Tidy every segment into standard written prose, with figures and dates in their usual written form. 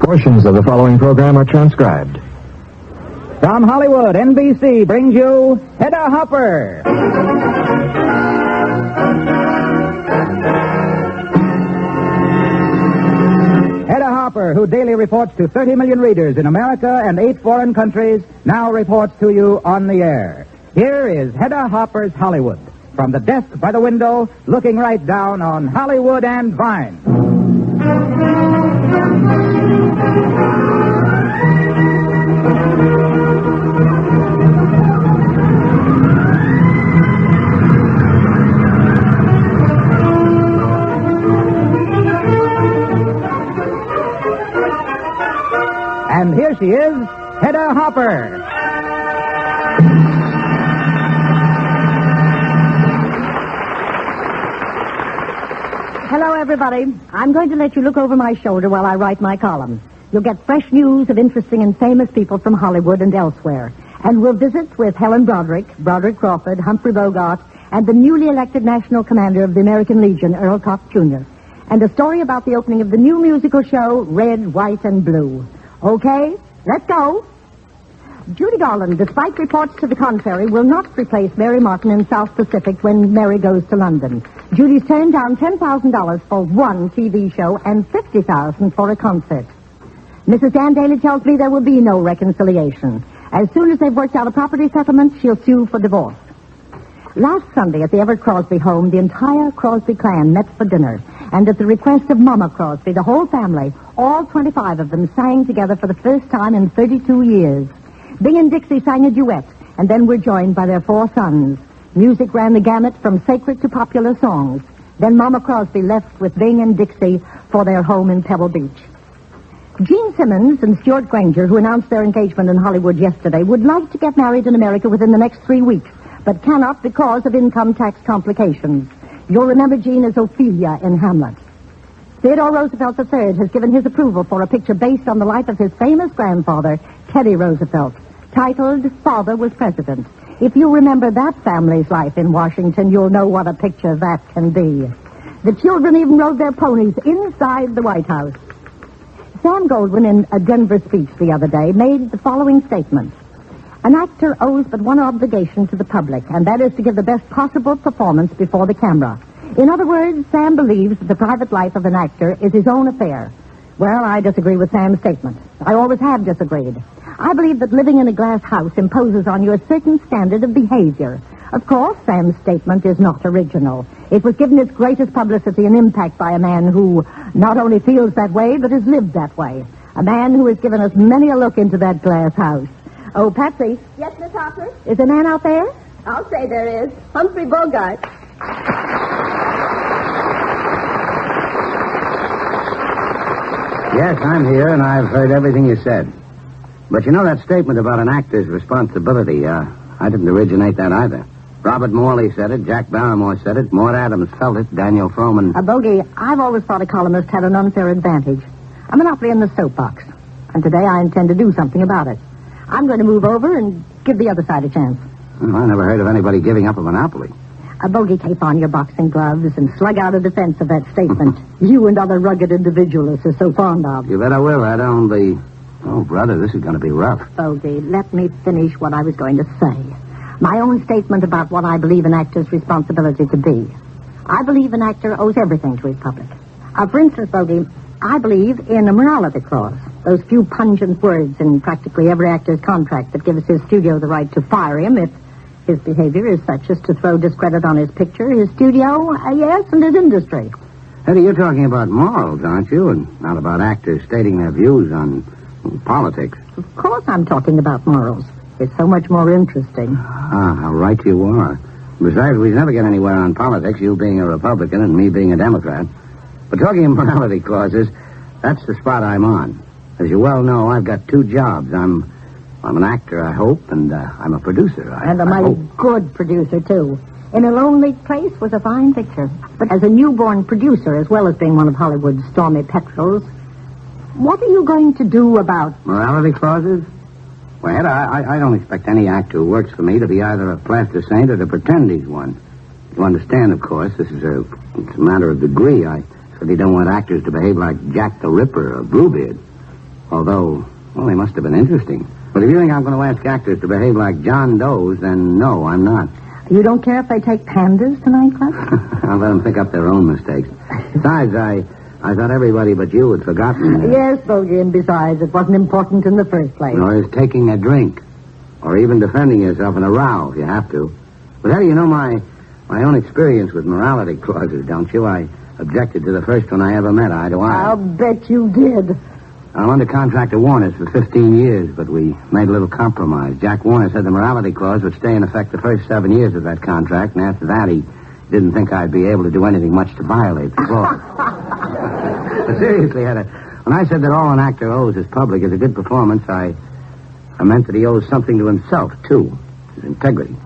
Portions of the following program are transcribed. From Hollywood, NBC brings you Hedda Hopper. Hedda Hopper, who daily reports to 30 million readers in America and 8 foreign countries, now reports to you on the air. Here is Hedda Hopper's Hollywood, from the desk by the window, looking right down on Hollywood and Vine. And here she is, Hedda Hopper. Hello, everybody. I'm going to let you look over my shoulder while I write my column. You'll get fresh news of interesting and famous people from Hollywood and elsewhere. And we'll visit with Helen Broderick, Broderick Crawford, Humphrey Bogart, and the newly elected National Commander of the American Legion, Earl Koch Jr. And a story about the opening of the new musical show, Red, White, and Blue. Okay, let's go. Judy Garland, despite reports to the contrary, will not replace Mary Martin in South Pacific when Mary goes to London. Judy's turned down $10,000 for one TV show and $50,000 for a concert. Mrs. Dan Daly tells me there will be no reconciliation. As soon as they've worked out a property settlement, she'll sue for divorce. Last Sunday at the Everett Crosby home, the entire Crosby clan met for dinner. And at the request of Mama Crosby, the whole family, all 25 of them, sang together for the first time in 32 years. Bing and Dixie sang a duet, and then were joined by their 4 sons. Music ran the gamut from sacred to popular songs. Then Mama Crosby left with Bing and Dixie for their home in Pebble Beach. Gene Simmons and Stuart Granger, who announced their engagement in Hollywood yesterday, would like to get married in America within the next 3 weeks, but cannot because of income tax complications. You'll remember Gene as Ophelia in Hamlet. Theodore Roosevelt III has given his approval for a picture based on the life of his famous grandfather, Teddy Roosevelt, titled Father Was President. If you remember that family's life in Washington, you'll know what a picture that can be. The children even rode their ponies inside the White House. Sam Goldwyn, in a Denver speech the other day, made the following statement. An actor owes but one obligation to the public, and that is to give the best possible performance before the camera. In other words, Sam believes that the private life of an actor is his own affair. Well, I disagree with Sam's statement. I always have disagreed. I believe that living in a glass house imposes on you a certain standard of behavior. Of course, Sam's statement is not original. It was given its greatest publicity and impact by a man who not only feels that way, but has lived that way. A man who has given us many a look into that glass house. Oh, Patsy. Yes, Miss Hopper? Is a man out there? I'll say there is. Humphrey Bogart. Yes, I'm here, and I've heard everything you said. But you know that statement about an actor's responsibility, I didn't originate that either. Robert Morley said it, Jack Barrymore said it, Maud Adams felt it, Daniel Frohman... Bogey, I've always thought a columnist had an unfair advantage. A monopoly in the soapbox. And today I intend to do something about it. I'm going to move over and give the other side a chance. Well, I never heard of anybody giving up a monopoly. Bogey, tape on your boxing gloves and slug out a defense of that statement you and other rugged individualists are so fond of. You bet I will. I don't be... Oh, brother, this is going to be rough. Bogey, let me finish what I was going to say. My own statement about what I believe an actor's responsibility to be. I believe an actor owes everything to his public. For instance, Bogey, I believe in a morality clause. Those few pungent words in practically every actor's contract that gives his studio the right to fire him if his behavior is such as to throw discredit on his picture, his studio, yes, and his industry. Hedda, you're talking about morals, aren't you? And not about actors stating their views on politics. Of course I'm talking about morals. It's so much more interesting. How right you are. Besides, we'd never get anywhere on politics, you being a Republican and me being a Democrat. But talking of morality clauses, that's the spot I'm on. As you well know, I've got 2 jobs. I'm an actor, I hope, and I'm a producer. And a mighty good producer, too. In a Lonely Place was a fine picture. But as a newborn producer, as well as being one of Hollywood's stormy petrels, what are you going to do about... Morality clauses? Well, Hedda, I don't expect any actor who works for me to be either a plaster saint or to pretend he's one. You understand, of course, it's a matter of degree. I certainly don't want actors to behave like Jack the Ripper or Bluebeard. Although, well, they must have been interesting. But if you think I'm going to ask actors to behave like John Does, then no, I'm not. You don't care if they take pandas to nightclubs? I'll let them pick up their own mistakes. Besides, I thought everybody but you had forgotten. Yes, Bogey, and besides, it wasn't important in the first place. Nor is taking a drink. Or even defending yourself in a row, if you have to. But how do you know my own experience with morality clauses, don't you? I objected to the first one I ever met, eye to eye. I'll bet you did. I'm under contract to Warner's for 15 years, but we made a little compromise. Jack Warner said the morality clause would stay in effect the first 7 years of that contract, and after that he didn't think I'd be able to do anything much to violate the clause. But seriously, Hedda, when I said that all an actor owes his public is a good performance, I meant that he owes something to himself, too. His integrity.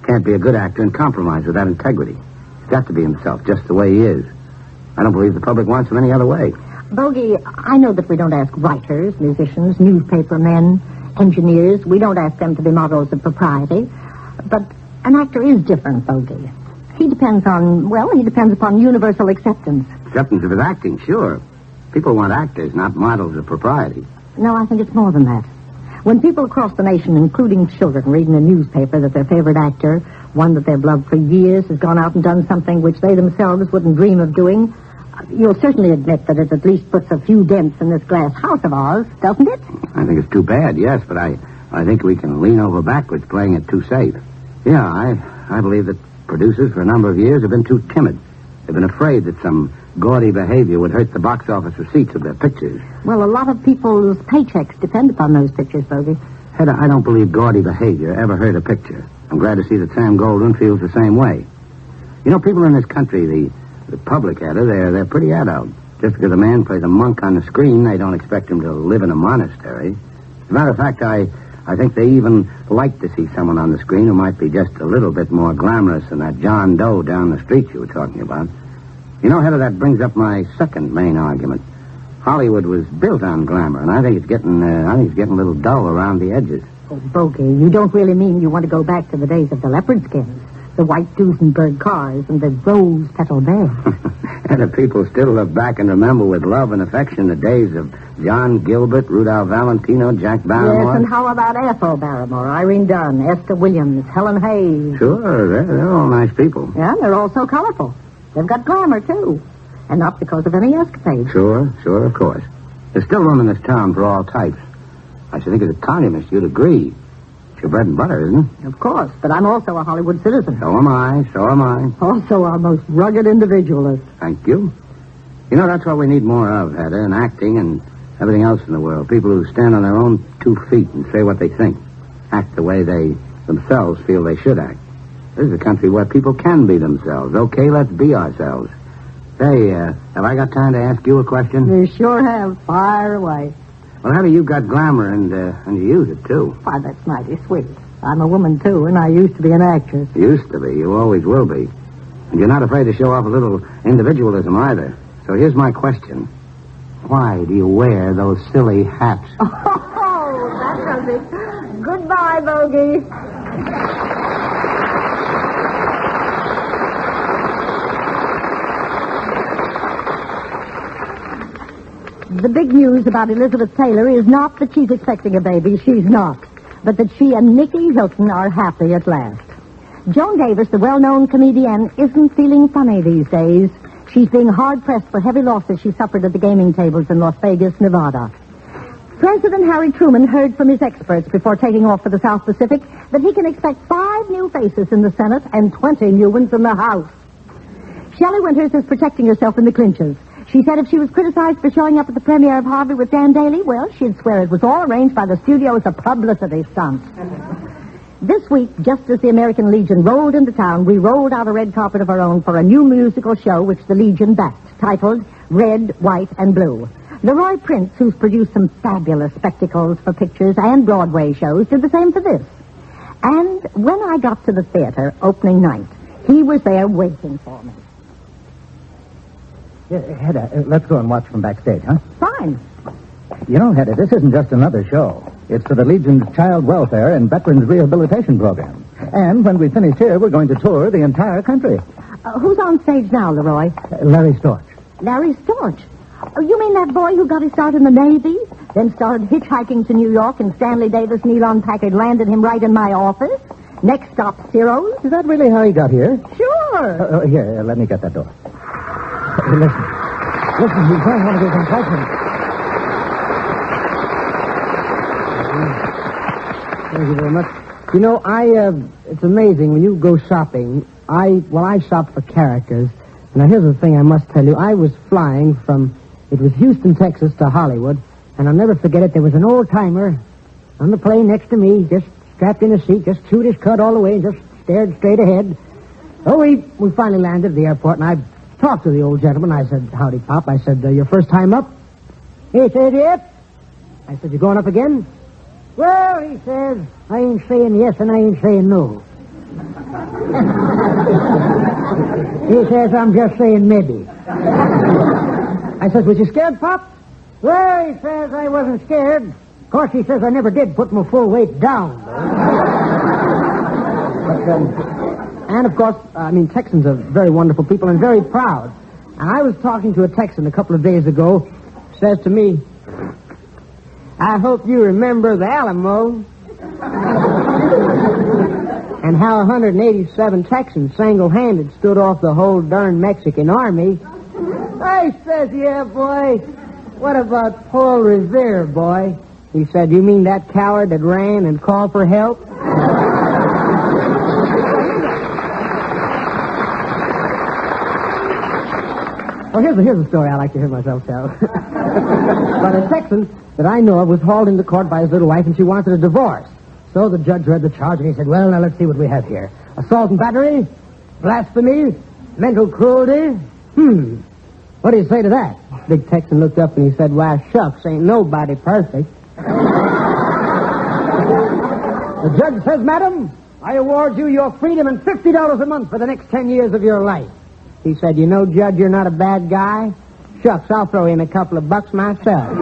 Can't be a good actor and compromise with that integrity. He's got to be himself, just the way he is. I don't believe the public wants him any other way. Bogey, I know that we don't ask writers, musicians, newspaper men, engineers. We don't ask them to be models of propriety. But an actor is different, Bogey. He depends upon universal acceptance. Acceptance of his acting, sure. People want actors, not models of propriety. No, I think it's more than that. When people across the nation, including children, read in a newspaper that their favorite actor, one that they've loved for years, has gone out and done something which they themselves wouldn't dream of doing, you'll certainly admit that it at least puts a few dents in this glass house of ours, doesn't it? I think it's too bad, yes, but I think we can lean over backwards playing it too safe. Yeah, I believe that producers for a number of years have been too timid. They've been afraid that some gaudy behavior would hurt the box office receipts of their pictures. Well, a lot of people's paychecks depend upon those pictures, Bogey. Hedda, I don't believe gaudy behavior ever hurt a picture. I'm glad to see that Sam Goldwyn feels the same way. You know, people in this country, the public, Hedda, they're pretty adult. Just because a man plays a monk on the screen, they don't expect him to live in a monastery. As a matter of fact, I think they even like to see someone on the screen who might be just a little bit more glamorous than that John Doe down the street you were talking about. You know, Hedda, that brings up my second main argument. Hollywood was built on glamour, and I think it's getting a little dull around the edges. Oh, Bogey, you don't really mean you want to go back to the days of the leopard skins, the white Duesenberg cars, and the rose petal beds. And the people still look back and remember with love and affection the days of John Gilbert, Rudolph Valentino, Jack Barrymore. Yes, and how about Ethel Barrymore, Irene Dunn, Esther Williams, Helen Hayes? Sure, they're all nice people. Yeah, and they're all so colorful. They've got glamour, too. And not because of any escapades. Sure, of course. There's still room in this town for all types. I should think as a communist you'd agree. It's your bread and butter, isn't it? Of course, but I'm also a Hollywood citizen. So am I. Also our most rugged individualist. Thank you. You know, that's what we need more of, Hedda, in acting and everything else in the world. People who stand on their own 2 feet and say what they think. Act the way they themselves feel they should act. This is a country where people can be themselves. Okay, let's be ourselves. Say, have I got time to ask you a question? You sure have. Fire away. Well, Hedda, you've got glamour, and you use it, too. Why, that's mighty sweet. I'm a woman, too, and I used to be an actress. Used to be. You always will be. And you're not afraid to show off a little individualism, either. So here's my question. Why do you wear those silly hats? Oh, that does it. Goodbye, Bogey. The big news about Elizabeth Taylor is not that she's expecting a baby. She's not. But that she and Nicky Hilton are happy at last. Joan Davis, the well-known comedian, isn't feeling funny these days. She's being hard-pressed for heavy losses she suffered at the gaming tables in Las Vegas, Nevada. President Harry Truman heard from his experts before taking off for the South Pacific that he can expect 5 new faces in the Senate and 20 new ones in the House. Shelley Winters is protecting herself in the clinches. She said if she was criticized for showing up at the premiere of Harvey with Dan Daly, well, she'd swear it was all arranged by the studio as a publicity stunt. This week, just as the American Legion rolled into town, we rolled out a red carpet of our own for a new musical show which the Legion backed, titled Red, White, and Blue. Leroy Prince, who's produced some fabulous spectacles for pictures and Broadway shows, did the same for this. And when I got to the theater opening night, he was there waiting for me. Yeah, Hedda, let's go and watch from backstage, huh? Fine. You know, Hedda, this isn't just another show. It's for the Legion's Child Welfare and Veterans Rehabilitation Program. And when we finish here, we're going to tour the entire country. Who's on stage now, Leroy? Larry Storch. Larry Storch. Oh, you mean that boy who got his start in the Navy? Then started hitchhiking to New York, and Stanley Davis and Elon Packard landed him right in my office. Next stop, Ciro's. Is that really how he got here? Sure. Here, let me get that door. Listen, he's going one of his impressions. Thank you very much. You know, it's amazing when you go shopping. I shop for characters. Now, here's the thing I must tell you. I was flying from, it was Houston, Texas to Hollywood, and I'll never forget it. There was an old-timer on the plane next to me, just strapped in a seat, just chewed his cud all the way and just stared straight ahead. Oh, we finally landed at the airport, and I talked to the old gentleman. I said, howdy, Pop. I said, your first time up? He said, yep. I said, you going up again? Well, he says, I ain't saying yes and I ain't saying no. He says, I'm just saying maybe. I said, was you scared, Pop? Well, he says, I wasn't scared. Of course, he says, I never did put my full weight down. And, of course, Texans are very wonderful people and very proud. And I was talking to a Texan a couple of days ago. Says to me, I hope you remember the Alamo. And how 187 Texans single-handed stood off the whole darn Mexican army. I says, yeah, boy. What about Paul Revere, boy? He said, you mean that coward that ran and called for help? Well, here's a story I like to hear myself tell. But a Texan that I know of was hauled into court by his little wife, and she wanted a divorce. So the judge read the charge, and he said, well, now let's see what we have here. Assault and battery, blasphemy, mental cruelty. What do you say to that? Big Texan looked up and he said, why, shucks, ain't nobody perfect. The judge says, madam, I award you your freedom and $50 a month for the next 10 years of your life. He said, you know, Judge, you're not a bad guy. Shucks, I'll throw in a couple of bucks myself.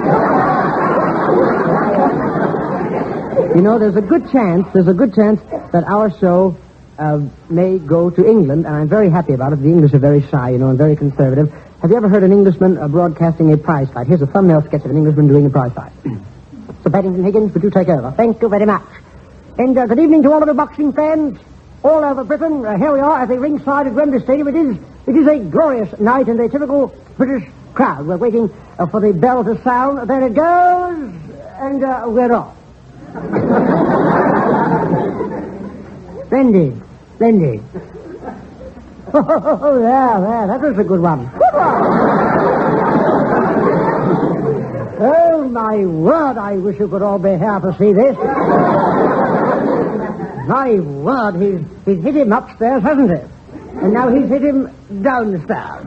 You know, there's a good chance that our show may go to England, and I'm very happy about it. The English are very shy, you know, and very conservative. Have you ever heard an Englishman broadcasting a prize fight? Here's a thumbnail sketch of an Englishman doing a prize fight. Sir Paddington Higgins, would you take over? Thank you very much. And good evening to all of the boxing fans all over Britain. Here we are at the ringside at Wembley Stadium. It is a glorious night in the typical British crowd. We're waiting for the bell to sound. There it goes, and we're off. Splendid. Oh, there, that was a good one. Good one. Oh, my word, I wish you could all be here to see this. My word, he's hit him upstairs, hasn't he? And now he's hit him downstairs.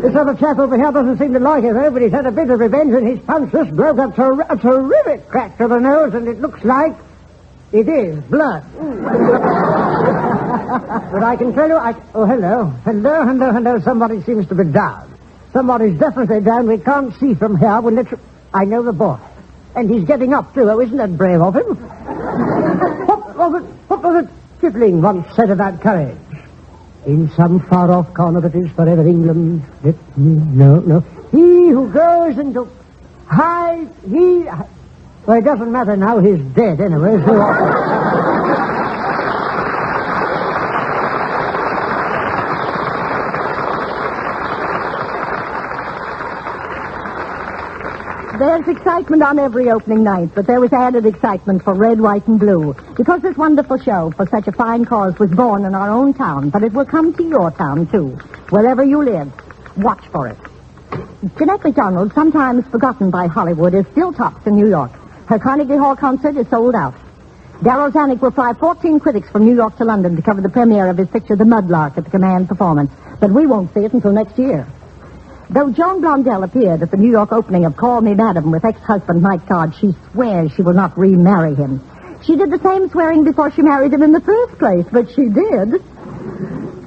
This other chap over here doesn't seem to like it, though, but he's had a bit of revenge, and his punch just broke a terrific crack to the nose, and it looks like it is blood. But I can tell you, oh, hello. Somebody seems to be down. Somebody's definitely down. We can't see from here. I know the boy. And he's getting up, too. Oh, isn't that brave of him? What was it Kipling once said about courage? In some far-off corner that is forever England. No. He who goes into hide, well, it doesn't matter now. He's dead anyway. So... There's excitement on every opening night, but there was added excitement for Red, White, and Blue, because this wonderful show for such a fine cause was born in our own town, but it will come to your town, too. Wherever you live, watch for it. Jeanette MacDonald, sometimes forgotten by Hollywood, is still tops in New York. Her Carnegie Hall concert is sold out. Darryl Zanuck will fly 14 critics from New York to London to cover the premiere of his picture The Mudlark at the Command Performance, but we won't see it until next year. Though Joan Blondell appeared at the New York opening of Call Me Madam with ex-husband Mike Todd, she swears she will not remarry him. She did the same swearing before she married him in the first place, but she did.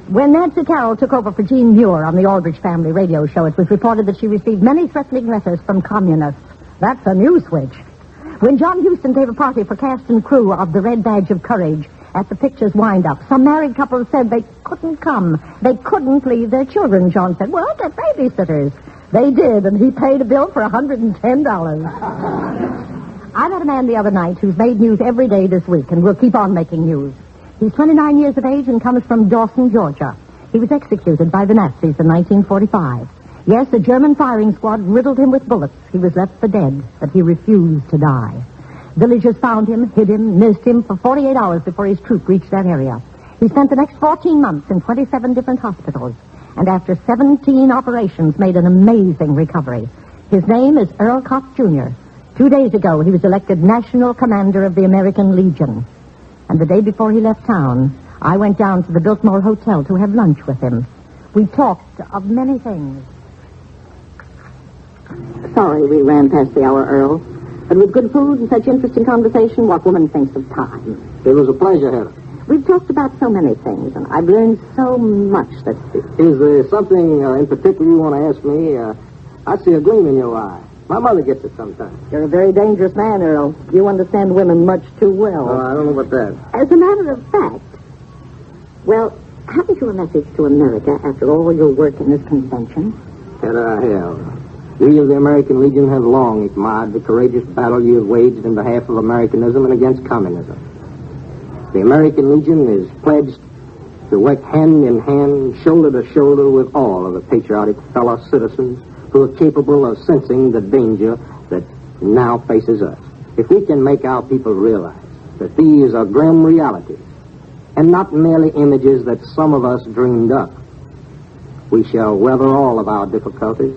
When Nancy Carroll took over for Jean Muir on the Aldrich Family radio show, it was reported that she received many threatening letters from communists. That's a new switch. When John Huston gave a party for cast and crew of The Red Badge of Courage at the picture's wind-up, some married couples said they couldn't come. They couldn't leave their children, John said. Well, they're babysitters. They did, and he paid a bill for $110. I met a man the other night who's made news every day this week and will keep on making news. He's 29 years of age and comes from Dawson, Georgia. He was executed by the Nazis in 1945. Yes, a German firing squad riddled him with bullets. He was left for dead, but he refused to die. Villagers found him, hid him, nursed him for 48 hours before his troop reached that area. He spent the next 14 months in 27 different hospitals, and after 17 operations made an amazing recovery. His name is Earl Koch, Jr. 2 days ago, he was elected National Commander of the American Legion. And the day before he left town, I went down to the Biltmore Hotel to have lunch with him. We talked of many things. Sorry we ran past the hour, Earl. But with good food and such interesting conversation, what woman thinks of time? It was a pleasure, Hedda. We've talked about so many things, and I've learned so much that... Is there something in particular you want to ask me? I see a gleam in your eye. My mother gets it sometimes. You're a very dangerous man, Earl. You understand women much too well. Oh, I don't know about that. As a matter of fact, well, haven't you a message to America after all your work in this convention? Hedda, I have. We of the American Legion have long admired the courageous battle you have waged in behalf of Americanism and against communism. The American Legion is pledged to work hand in hand, shoulder to shoulder with all of the patriotic fellow citizens who are capable of sensing the danger that now faces us. If we can make our people realize that these are grim realities and not merely images that some of us dreamed up, we shall weather all of our difficulties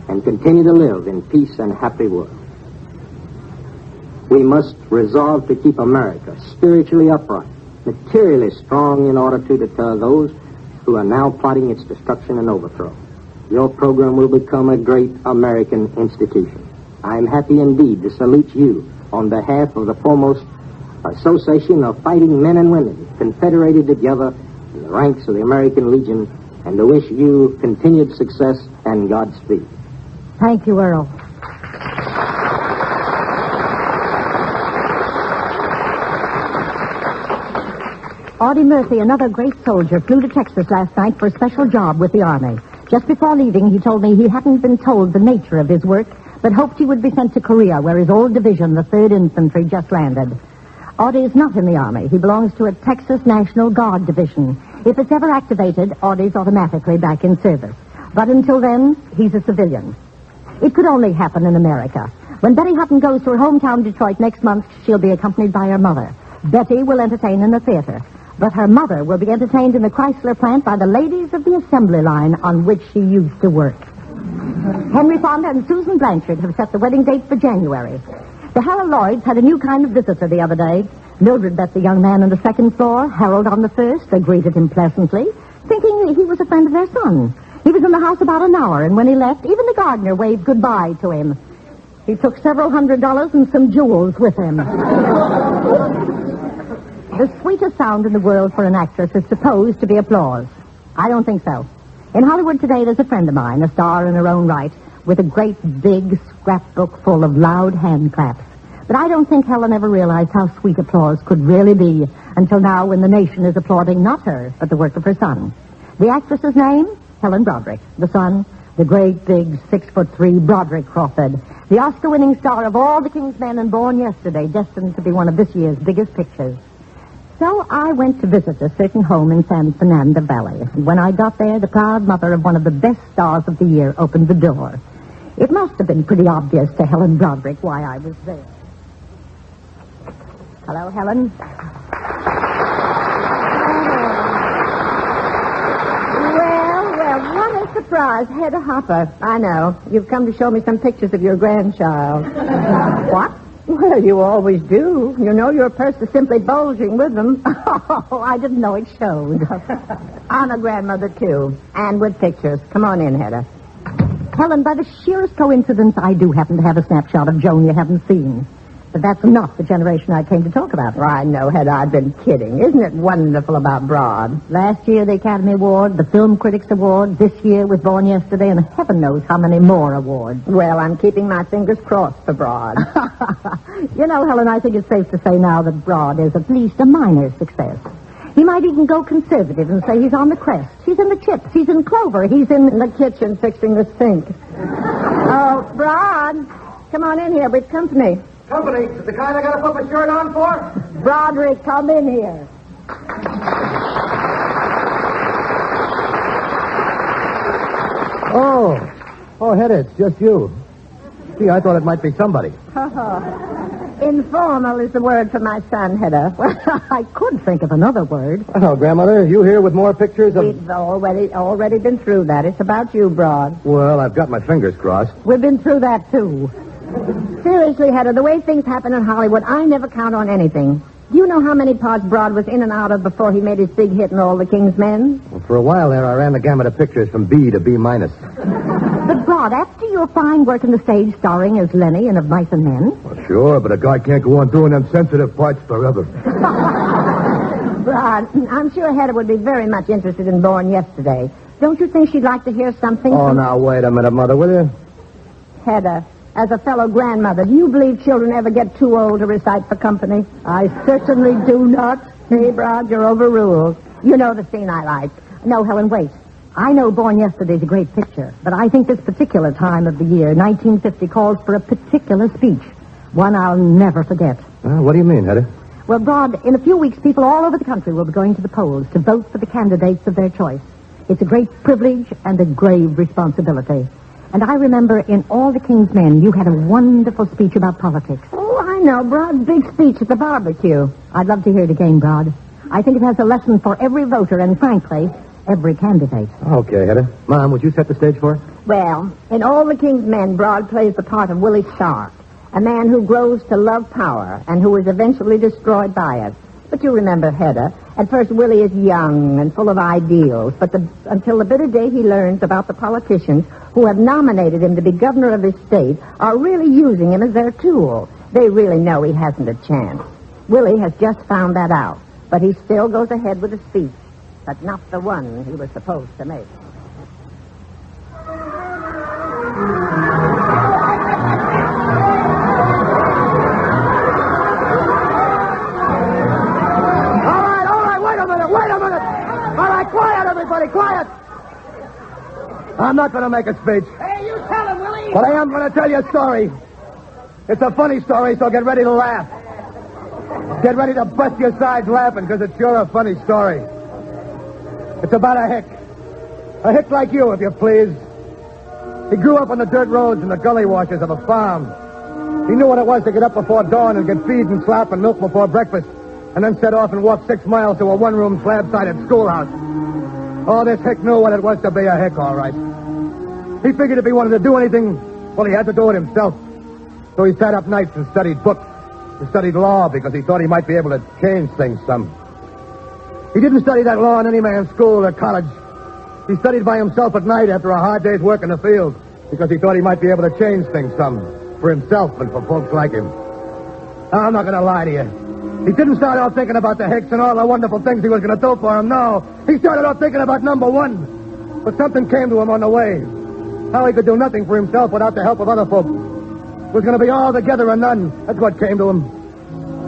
and continue to live in peace and happy world. We must resolve to keep America spiritually upright, materially strong in order to deter those who are now plotting its destruction and overthrow. Your program will become a great American institution. I am happy indeed to salute you on behalf of the foremost association of fighting men and women confederated together in the ranks of the American Legion, and to wish you continued success and Godspeed. Thank you, Earl. Audie Murphy, another great soldier, flew to Texas last night for a special job with the Army. Just before leaving, he told me he hadn't been told the nature of his work, but hoped he would be sent to Korea, where his old division, the 3rd Infantry, just landed. Audie is not in the Army. He belongs to a Texas National Guard division. If it's ever activated, Audie's automatically back in service. But until then, he's a civilian. It could only happen in America. When Betty Hutton goes to her hometown, Detroit, next month, she'll be accompanied by her mother. Betty will entertain in the theater, but her mother will be entertained in the Chrysler plant by the ladies of the assembly line on which she used to work. Henry Fonda and Susan Blanchard have set the wedding date for January. The Harold Lloyds had a new kind of visitor the other day. Mildred met the young man on the 2nd floor, Harold on the 1st. They greeted him pleasantly, thinking he was a friend of their son. He was in the house about an hour, and when he left, even the gardener waved goodbye to him. He took several $100s and some jewels with him. The sweetest sound in the world for an actress is supposed to be applause. I don't think so. In Hollywood today, there's a friend of mine, a star in her own right, with a great big scrapbook full of loud hand claps. But I don't think Helen ever realized how sweet applause could really be until now, when the nation is applauding not her, but the work of her son. The actress's name? Helen Broderick. The son? The great big 6'3" Broderick Crawford. The Oscar-winning star of All the King's Men and Born Yesterday, destined to be one of this year's biggest pictures. So I went to visit a certain home in San Fernando Valley. And when I got there, the proud mother of one of the best stars of the year opened the door. It must have been pretty obvious to Helen Broderick why I was there. Hello, Helen. Well, what a surprise. Hedda Hopper. I know. You've come to show me some pictures of your grandchild. What? Well, you always do. You know your purse is simply bulging with them. Oh, I didn't know it showed. I'm a grandmother, too. And with pictures. Come on in, Hedda. Helen, by the sheerest coincidence, I do happen to have a snapshot of Joan you haven't seen. But that's not the generation I came to talk about. Oh, I know, Hedda. I've been kidding. Isn't it wonderful about Broad? Last year, the Academy Award, the Film Critics Award, this year with Born Yesterday, and heaven knows how many more awards. Well, I'm keeping my fingers crossed for Broad. You know, Helen, I think it's safe to say now that Broad is at least a minor success. He might even go conservative and say he's on the crest. He's in the chips. He's in clover. He's in the kitchen fixing the sink. Oh, Brod, come on in here with company. Company? Is the kind I gotta put my shirt on for? Broderick, come in here. Oh, Hedda, it's just you. Gee, I thought it might be somebody. Informal is the word for my son, Hedda. Well, I could think of another word. Oh, Grandmother, you here with more pictures of... We've already been through that. It's about you, Brod. Well, I've got my fingers crossed. We've been through that, too. Seriously, Hedda, the way things happen in Hollywood, I never count on anything. Do you know how many parts Brod was in and out of before he made his big hit in All the King's Men? Well, for a while there, I ran the gamut of pictures from B to B minus. But, Brod, after your fine work in the stage starring as Lenny in Of Mice and Men... Well, sure, but a guy can't go on doing them sensitive parts forever. Brod, I'm sure Hedda would be very much interested in Born Yesterday. Don't you think she'd like to hear something Oh, from... now, wait a minute, Mother, will you? Hedda, as a fellow grandmother, do you believe children ever get too old to recite for company? I certainly do not. Hey, Brod, you're overruled. You know the scene I like. No, Helen, wait. I know Born Yesterday's a great picture, but I think this particular time of the year, 1950, calls for a particular speech. One I'll never forget. What do you mean, Hedda? Well, Brod, in a few weeks, people all over the country will be going to the polls to vote for the candidates of their choice. It's a great privilege and a grave responsibility. And I remember in All the King's Men, you had a wonderful speech about politics. Oh, I know, Brod. Big speech at the barbecue. I'd love to hear it again, Brod. I think it has a lesson for every voter and, frankly, every candidate. Okay, Hedda. Mom, would you set the stage for us? Well, in All the King's Men, Brod plays the part of Willie Sharp, a man who grows to love power and who is eventually destroyed by it. But you remember, Hedda, at first Willie is young and full of ideals, but until the bitter day he learns about the politicians who have nominated him to be governor of his state are really using him as their tool. They really know he hasn't a chance. Willie has just found that out, but he still goes ahead with the speech, but not the one he was supposed to make. Quiet, everybody, quiet! I'm not going to make a speech. Hey, you tell him, Willie. But I am going to tell you a story. It's a funny story, so get ready to laugh. Get ready to bust your sides laughing, because it's sure a funny story. It's about a hick. A hick like you, if you please. He grew up on the dirt roads and the gully washes of a farm. He knew what it was to get up before dawn and get feed and slop and milk before breakfast, and then set off and walk 6 miles to a one-room slab-sided schoolhouse. Oh, this hick knew what it was to be a hick, all right. He figured if he wanted to do anything, well, he had to do it himself. So he sat up nights and studied books. He studied law because he thought he might be able to change things some. He didn't study that law in any man's school or college. He studied by himself at night after a hard day's work in the field because he thought he might be able to change things some for himself and for folks like him. I'm not going to lie to you. He didn't start out thinking about the hicks and all the wonderful things he was going to do for him, no. He started out thinking about number one. But something came to him on the way. How he could do nothing for himself without the help of other folk. It was going to be all together or none. That's what came to him.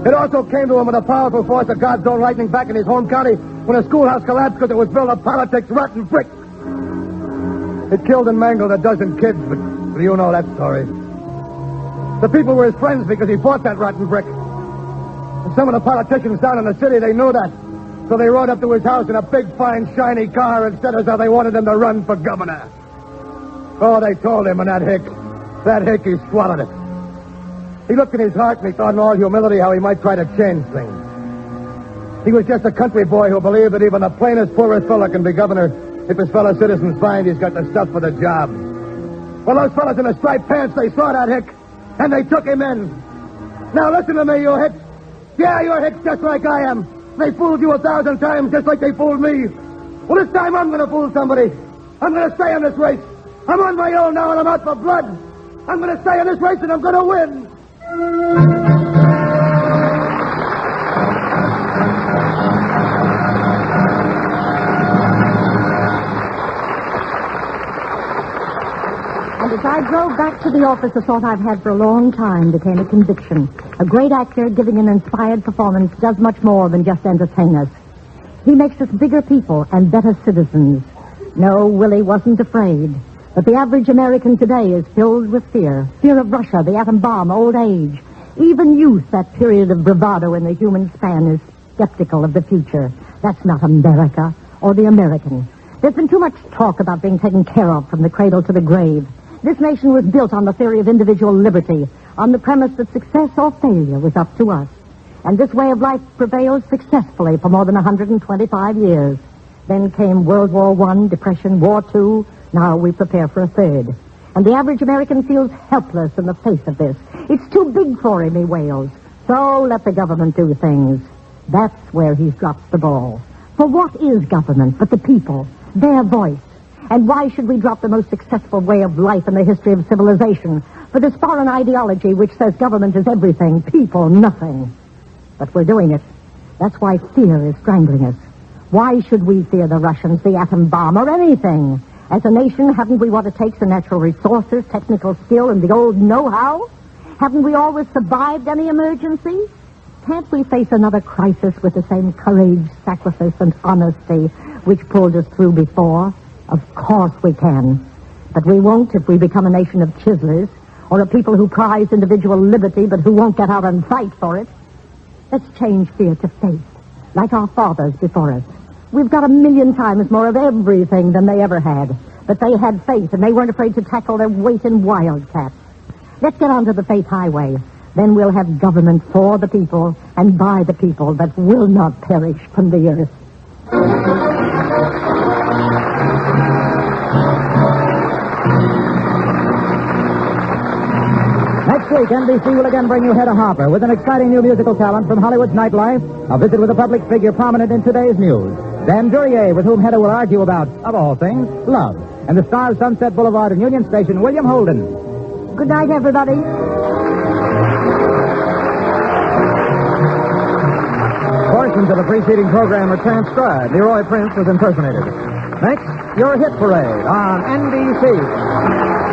It also came to him with a powerful force of God's own lightning back in his home county when a schoolhouse collapsed because it was built of politics, rotten brick. It killed and mangled a dozen kids, but you know that story. The people were his friends because he fought that rotten brick. And some of the politicians down in the city, they knew that. So they rode up to his house in a big, fine, shiny car and said as though they wanted him to run for governor. Oh, they told him, and that hick, he swallowed it. He looked in his heart and he thought in all humility how he might try to change things. He was just a country boy who believed that even the plainest, poorest fella can be governor if his fellow citizens find he's got the stuff for the job. Well, those fellas in the striped pants, they saw that hick, and they took him in. Now listen to me, you hicks. Yeah, you're hicks just like I am. They fooled you 1,000 times just like they fooled me. Well, this time I'm going to fool somebody. I'm going to stay in this race. I'm on my own now and I'm out for blood. I'm going to stay in this race and I'm going to win. And as I drove back to the office, a thought I've had for a long time became a conviction. A great actor giving an inspired performance does much more than just entertain us. He makes us bigger people and better citizens. No, Willie wasn't afraid. But the average American today is filled with fear. Fear of Russia, the atom bomb, old age. Even youth, that period of bravado in the human span, is skeptical of the future. That's not America or the American. There's been too much talk about being taken care of from the cradle to the grave. This nation was built on the theory of individual liberty, on the premise that success or failure was up to us. And this way of life prevailed successfully for more than 125 years. Then came World War I, Depression, War II. Now we prepare for a third. And the average American feels helpless in the face of this. It's too big for him, he wails. So let the government do things. That's where he's dropped the ball. For what is government but the people, their voice? And why should we drop the most successful way of life in the history of civilization for this foreign ideology which says government is everything, people nothing? But we're doing it. That's why fear is strangling us. Why should we fear the Russians, the atom bomb, or anything? As a nation, haven't we what it takes in natural resources, technical skill, and the old know-how? Haven't we always survived any emergency? Can't we face another crisis with the same courage, sacrifice, and honesty which pulled us through before? Of course we can. But we won't if we become a nation of chiselers, or a people who prize individual liberty but who won't get out and fight for it. Let's change fear to faith, like our fathers before us. We've got 1,000,000 times more of everything than they ever had. But they had faith, and they weren't afraid to tackle their weight in wildcats. Let's get onto the faith highway. Then we'll have government for the people and by the people that will not perish from the earth. Next week, NBC will again bring you Hedda Hopper with an exciting new musical talent from Hollywood's nightlife, a visit with a public figure prominent in today's news. Dan Duryea, with whom Hedda will argue about, of all things, love. And the star of Sunset Boulevard and Union Station, William Holden. Good night, everybody. Portions of the preceding program are transcribed. Leroy Prince was impersonated. Next, your hit parade on NBC.